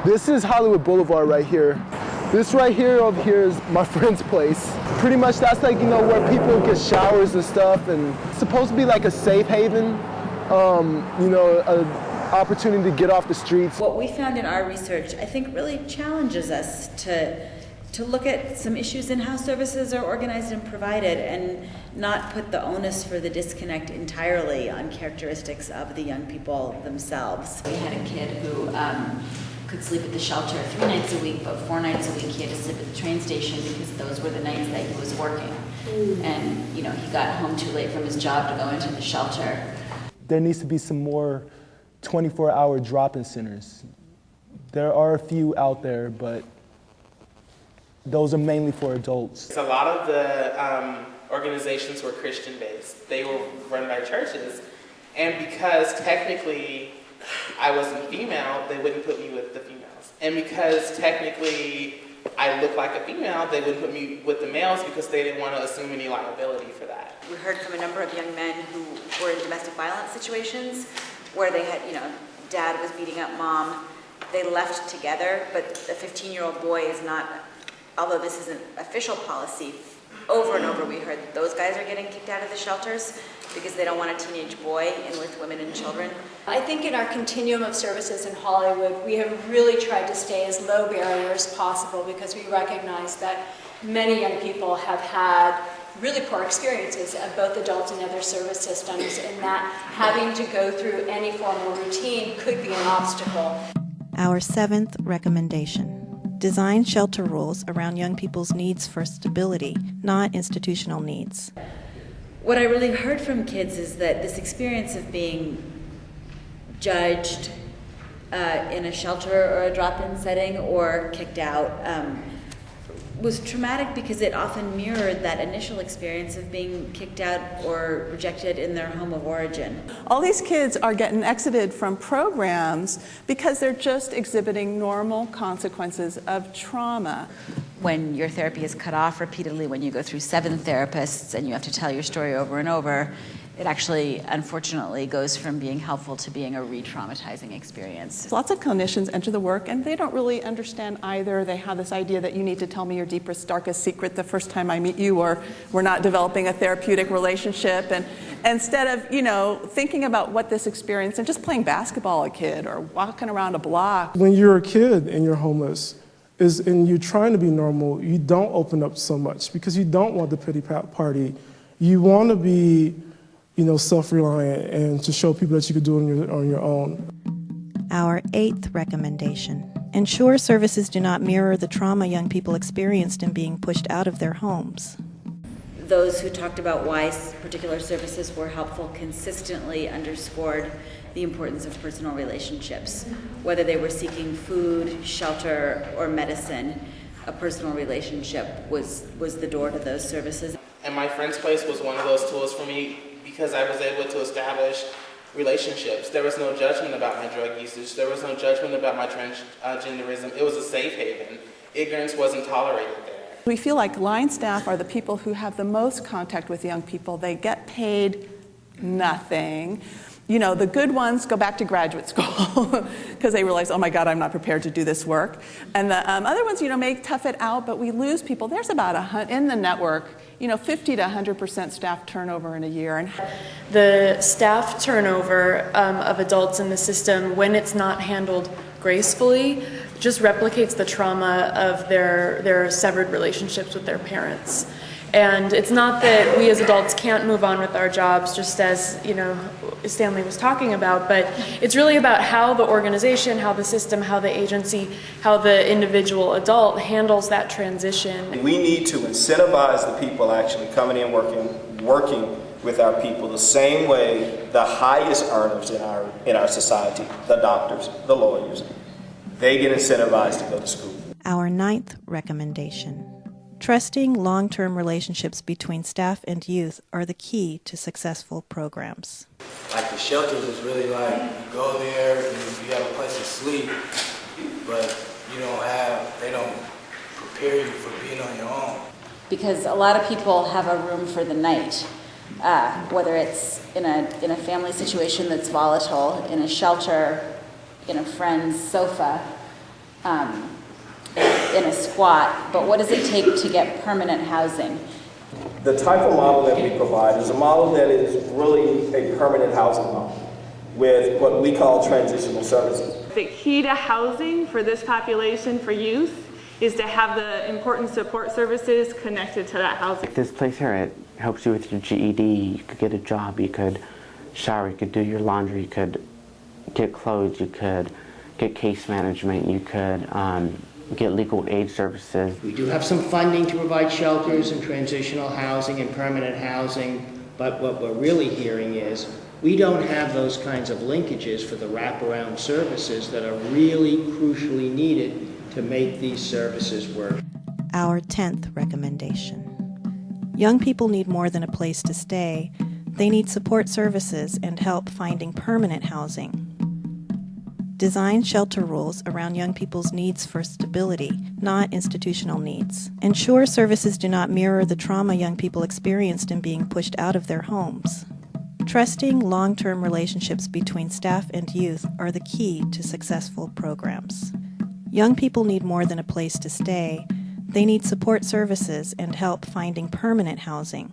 This is Hollywood Boulevard right here. This right here over here is my friend's place. Pretty much that's like, you know, where people get showers and stuff, and it's supposed to be like a safe haven, you know, an opportunity to get off the streets. What we found in our research, I think, really challenges us to look at some issues in how services are organized and provided and not put the onus for the disconnect entirely on characteristics of the young people themselves. We had a kid who could sleep at the shelter 3 nights a week, but 4 nights a week he had to sleep at the train station because those were the nights that he was working. And, you know, he got home too late from his job to go into the shelter. There needs to be some more 24-hour drop-in centers. There are a few out there, but those are mainly for adults. A lot of the organizations were Christian-based. They were run by churches, and because technically I wasn't female, they wouldn't put me with the females. And because technically I look like a female, they wouldn't put me with the males because they didn't want to assume any liability for that. We heard from a number of young men who were in domestic violence situations where they had, you know, dad was beating up mom. They left together, but a 15-year-old boy is not, although this isn't official policy, over and over we heard that those guys are getting kicked out of the shelters because they don't want a teenage boy in with women and children. I think in our continuum of services in Hollywood, we have really tried to stay as low barrier as possible because we recognize that many young people have had really poor experiences of both adults and other service systems, and that having to go through any formal routine could be an obstacle. Our 7th recommendation. Design shelter rules around young people's needs for stability, not institutional needs. What I really heard from kids is that this experience of being judged in a shelter or a drop-in setting or kicked out was traumatic because it often mirrored that initial experience of being kicked out or rejected in their home of origin. All these kids are getting exited from programs because they're just exhibiting normal consequences of trauma. When your therapy is cut off repeatedly, when you go through 7 therapists and you have to tell your story over and over, it actually, unfortunately, goes from being helpful to being a re-traumatizing experience. Lots of clinicians enter the work and they don't really understand either. They have this idea that you need to tell me your deepest, darkest secret the first time I meet you, or we're not developing a therapeutic relationship. And instead of, you know, thinking about what this experience and just playing basketball a kid or walking around a block. When you're a kid and you're homeless, and you're trying to be normal, you don't open up so much because you don't want the pity party. You want to be, you know, self-reliant and to show people that you could do it on your own. Our 8th recommendation. Ensure services do not mirror the trauma young people experienced in being pushed out of their homes. Those who talked about why particular services were helpful consistently underscored the importance of personal relationships. Whether they were seeking food, shelter, or medicine, a personal relationship was the door to those services. And my friend's place was one of those tools for me because I was able to establish relationships. There was no judgment about my drug usage. There was no judgment about my transgenderism. It was a safe haven. Ignorance wasn't tolerated there. We feel like line staff are the people who have the most contact with young people. They get paid nothing. You know, the good ones go back to graduate school because they realize, oh my God, I'm not prepared to do this work. And the other ones, you know, may tough it out, but we lose people. There's about in the network, you know, 50 to 100% staff turnover in a year. And the staff turnover of adults in the system, when it's not handled gracefully, just replicates the trauma of their severed relationships with their parents. And it's not that we as adults can't move on with our jobs, just as, you know, Stanley was talking about, but it's really about how the organization, how the system, how the agency, how the individual adult handles that transition. We need to incentivize the people actually coming in working with our people the same way the highest earners in our society, the doctors, the lawyers, they get incentivized to go to school. Our 9th recommendation. Trusting long-term relationships between staff and youth are the key to successful programs. Like the shelters is really like, you go there and you have a place to sleep, but they don't prepare you for being on your own. Because a lot of people have a room for the night, whether it's in a family situation that's volatile, in a shelter, in a friend's sofa. in a squat, but what does it take to get permanent housing? The type of model that we provide is a model that is really a permanent housing model with what we call transitional services. The key to housing for this population, for youth, is to have the important support services connected to that housing. This place here, it helps you with your GED. You could get a job, you could shower, you could do your laundry, you could get clothes, you could get case management, you could get legal aid services. We do have some funding to provide shelters and transitional housing and permanent housing, but what we're really hearing is we don't have those kinds of linkages for the wraparound services that are really crucially needed to make these services work. Our 10th recommendation. Young people need more than a place to stay. They need support services and help finding permanent housing. Design shelter rules around young people's needs for stability, not institutional needs. Ensure services do not mirror the trauma young people experienced in being pushed out of their homes. Trusting long-term relationships between staff and youth are the key to successful programs. Young people need more than a place to stay. They need support services and help finding permanent housing.